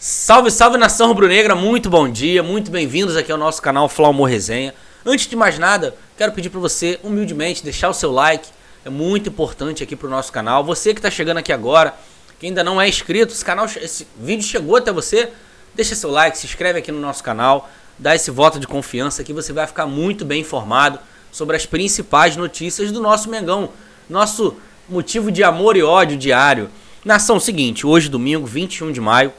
Salve, salve nação rubro-negra, muito bom dia, muito bem-vindos aqui ao nosso canal Fla-Humor Resenha. Antes de mais nada, quero pedir para você, humildemente, deixar o seu like, é muito importante aqui para o nosso canal. Você que está chegando aqui agora, que ainda não é inscrito, esse vídeo chegou até você, deixa seu like, se inscreve aqui no nosso canal, dá esse voto de confiança que você vai ficar muito bem informado sobre as principais notícias do nosso Mengão, nosso motivo de amor e ódio diário. Nação, seguinte, hoje domingo, 21 de maio,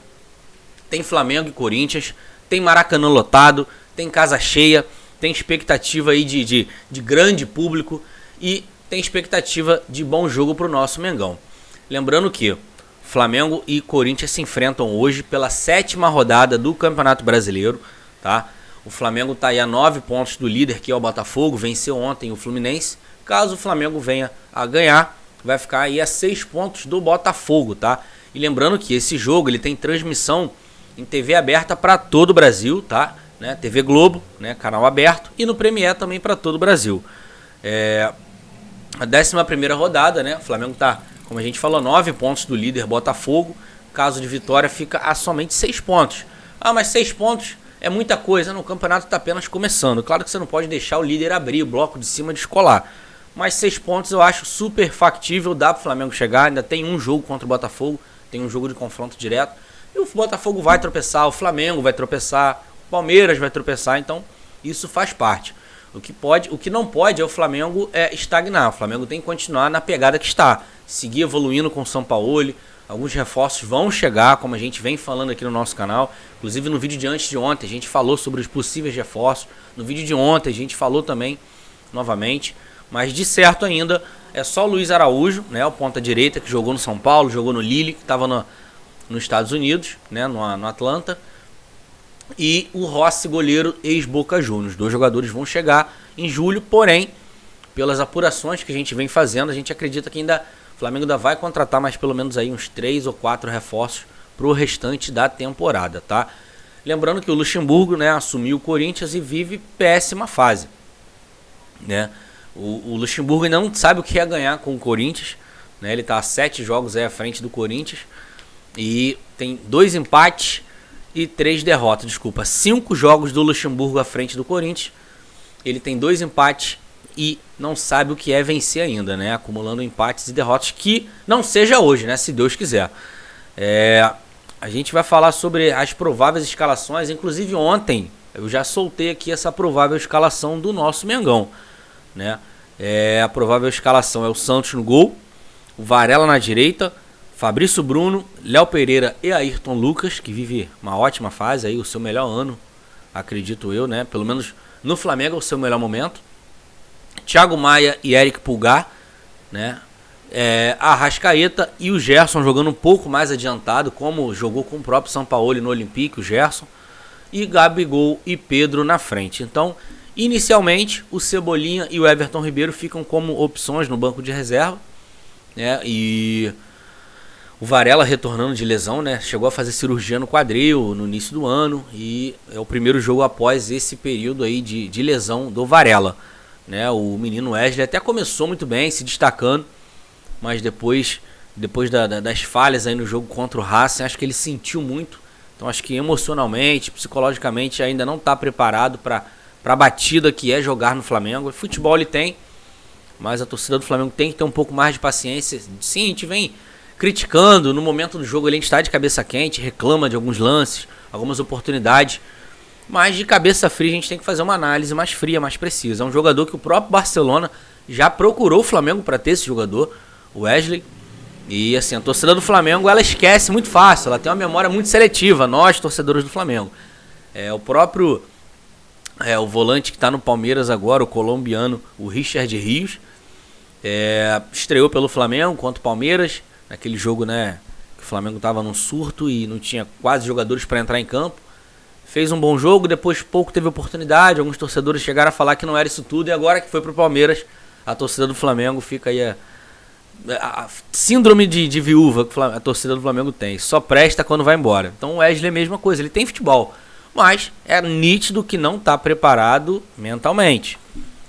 tem Flamengo e Corinthians, tem Maracanã lotado, tem casa cheia, tem expectativa aí de grande público e tem expectativa de bom jogo para o nosso Mengão. Lembrando que Flamengo e Corinthians se enfrentam hoje pela 7ª rodada do Campeonato Brasileiro, tá? O Flamengo está aí a 9 pontos do líder, que é o Botafogo, venceu ontem o Fluminense. Caso o Flamengo venha a ganhar, vai ficar aí a 6 pontos do Botafogo, tá? E lembrando que esse jogo ele tem transmissão em TV aberta para todo o Brasil, tá? Né? TV Globo, né? Canal aberto, e no Premiere também para todo o Brasil. A 11ª rodada, né? O Flamengo tá, como a gente falou, 9 pontos do líder Botafogo. Caso de vitória, fica a somente 6 pontos. Ah, mas 6 pontos é muita coisa. No campeonato está apenas começando. Claro que você não pode deixar o líder abrir, o bloco de cima descolar. Mas 6 pontos eu acho super factível, dá para o Flamengo chegar. Ainda tem um jogo contra o Botafogo, tem um jogo de confronto direto. E o Botafogo vai tropeçar, o Flamengo vai tropeçar, o Palmeiras vai tropeçar, então isso faz parte. O que não pode é o Flamengo estagnar. O Flamengo tem que continuar na pegada que está, seguir evoluindo com o Sampaoli. Alguns reforços vão chegar, como a gente vem falando aqui no nosso canal. Inclusive no vídeo de antes de ontem a gente falou sobre os possíveis reforços. No vídeo de ontem a gente falou também novamente. Mas de certo ainda é só o Luiz Araújo, né, o ponta direita, que jogou no São Paulo, jogou no Lille, que estava nos Estados Unidos, né, no Atlanta, e o Rossi, goleiro ex-Boca Juniors. 2 jogadores vão chegar em julho, porém, pelas apurações que a gente vem fazendo, a gente acredita que o Flamengo ainda vai contratar mais pelo menos aí uns 3 ou 4 reforços para o restante da temporada, tá? Lembrando que o Luxemburgo, né, assumiu o Corinthians e vive péssima fase, né? O Luxemburgo ainda não sabe o que é ganhar com o Corinthians, né? Ele está a 7 jogos aí à frente do Corinthians e tem 2 empates e 3 derrotas, 5 jogos do Luxemburgo à frente do Corinthians. Ele tem 2 empates e não sabe o que é vencer ainda, né? Acumulando empates e derrotas, que não seja hoje, né? Se Deus quiser. A gente vai falar sobre as prováveis escalações. Inclusive ontem eu já soltei aqui essa provável escalação do nosso Mengão, né? A provável escalação é o Santos no gol, o Varela na direita, Fabrício Bruno, Léo Pereira e Ayrton Lucas, que vive uma ótima fase aí, o seu melhor ano, acredito eu, né? Pelo menos no Flamengo é o seu melhor momento. Thiago Maia e Eric Pulgar, né? Arrascaeta e o Gerson jogando um pouco mais adiantado, como jogou com o próprio Sampaoli no Olympique, o Gerson. E Gabigol e Pedro na frente. Então, inicialmente, o Cebolinha e o Everton Ribeiro ficam como opções no banco de reserva, né? E o Varela retornando de lesão, né? Chegou a fazer cirurgia no quadril no início do ano e é o primeiro jogo após esse período aí de lesão do Varela, né? O menino Wesley até começou muito bem, se destacando, mas depois das falhas aí no jogo contra o Racing, acho que ele sentiu muito. Então acho que emocionalmente, psicologicamente ainda não está preparado para a batida que é jogar no Flamengo. Futebol ele tem, mas a torcida do Flamengo tem que ter um pouco mais de paciência. Sim, a gente vem criticando, no momento do jogo ele está de cabeça quente, reclama de alguns lances, algumas oportunidades, mas de cabeça fria a gente tem que fazer uma análise mais fria, mais precisa. É um jogador que o próprio Barcelona já procurou o Flamengo para ter esse jogador, o Wesley, e assim, a torcida do Flamengo ela esquece muito fácil, ela tem uma memória muito seletiva, nós torcedores do Flamengo. O próprio o volante que está no Palmeiras agora, o colombiano, o Richard Rios, estreou pelo Flamengo contra o Palmeiras, naquele jogo, né, que o Flamengo estava num surto e não tinha quase jogadores para entrar em campo. Fez um bom jogo, depois pouco teve oportunidade, alguns torcedores chegaram a falar que não era isso tudo, e agora que foi pro Palmeiras, a torcida do Flamengo fica aí a síndrome de viúva que a torcida do Flamengo tem, só presta quando vai embora. Então o Wesley é a mesma coisa, ele tem futebol, mas é nítido que não está preparado mentalmente.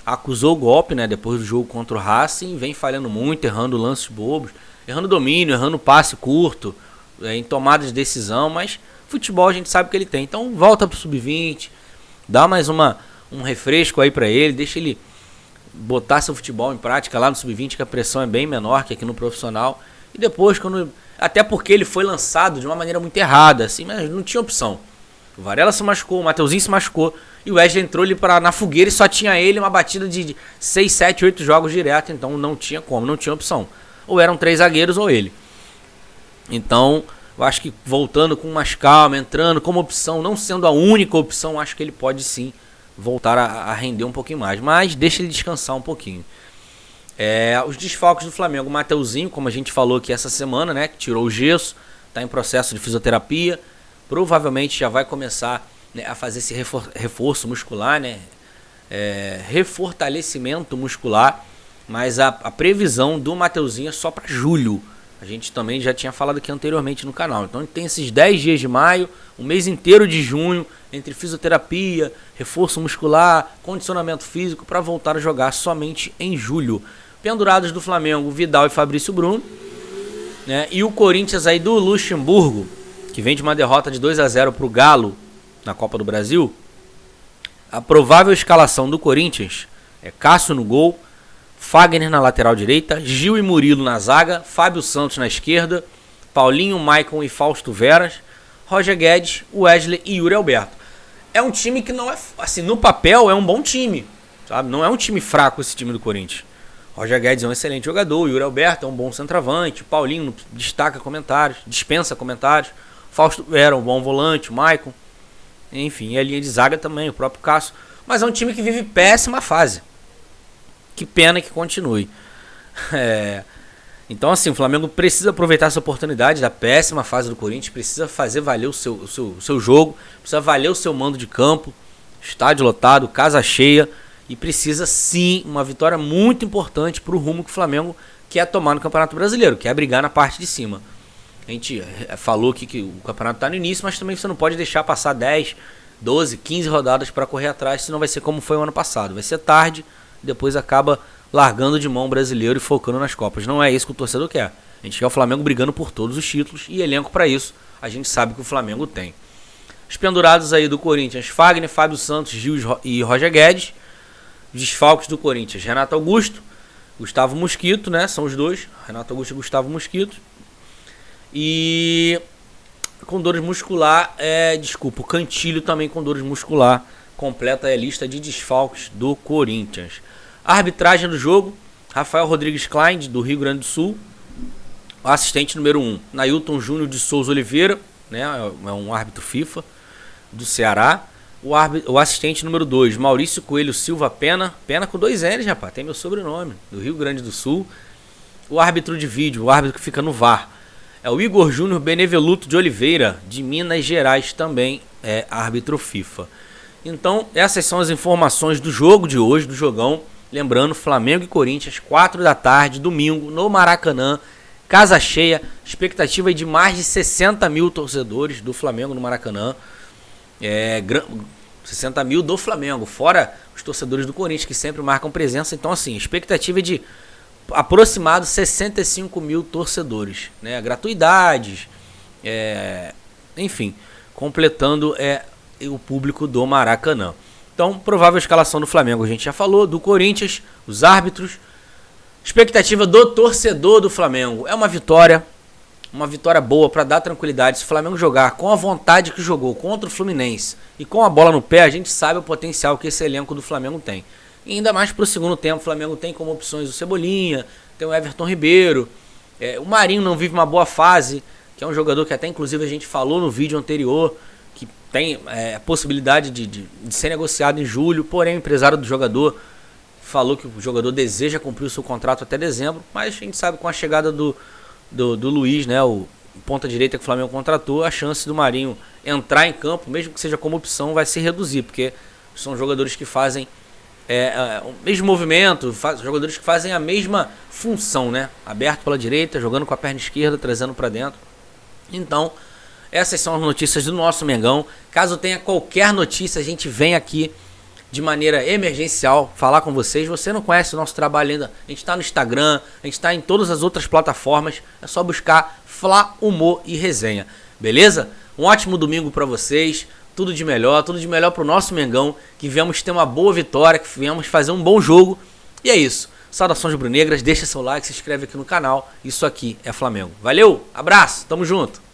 Acusou o golpe, né, depois do jogo contra o Racing, vem falhando muito, errando lances bobos, errando domínio, errando passe curto, em tomada de decisão, mas futebol a gente sabe que ele tem. Então volta pro sub-20, dá mais um refresco aí pra ele, deixa ele botar seu futebol em prática lá no sub-20, que a pressão é bem menor que aqui no profissional. E depois, até porque ele foi lançado de uma maneira muito errada, assim, mas não tinha opção. O Varela se machucou, o Mateuzinho se machucou, e o Wesley entrou ali na fogueira e só tinha ele uma batida de 6, 7, 8 jogos direto, então não tinha como, não tinha opção. Ou eram 3 zagueiros ou ele. Então, eu acho que voltando com mais calma, entrando como opção, não sendo a única opção, acho que ele pode sim voltar a render um pouquinho mais. Mas deixa ele descansar um pouquinho. Os desfalques do Flamengo, o Mateuzinho, como a gente falou aqui essa semana, né, que tirou o gesso, está em processo de fisioterapia, provavelmente já vai começar, né, a fazer esse reforço muscular, né, refortalecimento muscular, mas a previsão do Mateuzinho é só para julho. A gente também já tinha falado aqui anteriormente no canal. Então tem esses 10 dias de maio, um mês inteiro de junho, entre fisioterapia, reforço muscular, condicionamento físico, para voltar a jogar somente em julho. Pendurados do Flamengo, Vidal e Fabrício Bruno, né? E o Corinthians aí do Luxemburgo, que vem de uma derrota de 2-0 para o Galo na Copa do Brasil. A provável escalação do Corinthians é Cássio no gol, Fagner na lateral direita, Gil e Murilo na zaga, Fábio Santos na esquerda, Paulinho, Maicon e Fausto Veras, Roger Guedes, Wesley e Yuri Alberto. É um time que não é, assim, no papel é um bom time, sabe? Não é um time fraco esse time do Corinthians. Roger Guedes é um excelente jogador, o Yuri Alberto é um bom centroavante, o Paulinho destaca comentários, dispensa comentários, Fausto Vera, um bom volante, o Maicon, enfim, e a linha de zaga também, o próprio Cássio. Mas é um time que vive péssima fase. Que pena que continue. Então, assim, o Flamengo precisa aproveitar essa oportunidade da péssima fase do Corinthians, precisa fazer valer o seu jogo, precisa valer o seu mando de campo, estádio lotado, casa cheia, e precisa sim uma vitória muito importante para o rumo que o Flamengo quer tomar no Campeonato Brasileiro, que é brigar na parte de cima. A gente falou aqui que o campeonato está no início, mas também você não pode deixar passar 10, 12, 15 rodadas para correr atrás, senão vai ser como foi o ano passado. Vai ser tarde, depois acaba largando de mão o brasileiro e focando nas Copas. Não é isso que o torcedor quer. A gente quer o Flamengo brigando por todos os títulos e elenco para isso a gente sabe que o Flamengo tem. Os pendurados aí do Corinthians, Fagner, Fábio Santos, Gil e Roger Guedes. Os desfalques do Corinthians, Renato Augusto, Gustavo Mosquito, né? São os dois, Renato Augusto e Gustavo Mosquito. E com dores muscular, o Cantilho também com dores muscular, completa a lista de desfalques do Corinthians. A arbitragem do jogo, Rafael Rodrigues Klein, do Rio Grande do Sul. O assistente número 1, Nailton Júnior de Souza Oliveira, né? É um árbitro FIFA do Ceará. O assistente número 2, Maurício Coelho Silva Pena com 2 N's, rapaz, tem meu sobrenome, do Rio Grande do Sul. O árbitro de vídeo, o árbitro que fica no VAR, é o Igor Júnior Beneveluto de Oliveira, de Minas Gerais, também é árbitro FIFA. Então, essas são as informações do jogo de hoje, do jogão. Lembrando, Flamengo e Corinthians, 4 da tarde, domingo, no Maracanã, casa cheia, expectativa de mais de 60 mil torcedores do Flamengo no Maracanã. 60 mil do Flamengo, fora os torcedores do Corinthians que sempre marcam presença. Então, assim, expectativa de aproximado 65 mil torcedores, né? Gratuidades, enfim, completando o público do Maracanã. Então, provável escalação do Flamengo, a gente já falou, do Corinthians, os árbitros, expectativa do torcedor do Flamengo. É uma vitória boa para dar tranquilidade. Se o Flamengo jogar com a vontade que jogou contra o Fluminense e com a bola no pé, a gente sabe o potencial que esse elenco do Flamengo tem. E ainda mais para o segundo tempo, o Flamengo tem como opções o Cebolinha, tem o Everton Ribeiro, o Marinho não vive uma boa fase, que é um jogador que até inclusive a gente falou no vídeo anterior, que tem a possibilidade de ser negociado em julho, porém o empresário do jogador falou que o jogador deseja cumprir o seu contrato até dezembro, mas a gente sabe com a chegada do Luiz, né, o ponta direita que o Flamengo contratou, a chance do Marinho entrar em campo, mesmo que seja como opção, vai se reduzir, porque são jogadores que fazem o mesmo movimento, jogadores que fazem a mesma função, né, aberto pela direita, jogando com a perna esquerda, trazendo para dentro. Então, essas são as notícias do nosso Mengão. Caso tenha qualquer notícia, a gente vem aqui de maneira emergencial falar com vocês. Você não conhece o nosso trabalho ainda, a gente está no Instagram, a gente está em todas as outras plataformas, é só buscar Fla Humor e Resenha, beleza? Um ótimo domingo para vocês. Tudo de melhor pro nosso Mengão, que viemos ter uma boa vitória, que viemos fazer um bom jogo. E é isso. Saudações rubro-negras, deixa seu like, se inscreve aqui no canal. Isso aqui é Flamengo. Valeu, abraço, tamo junto.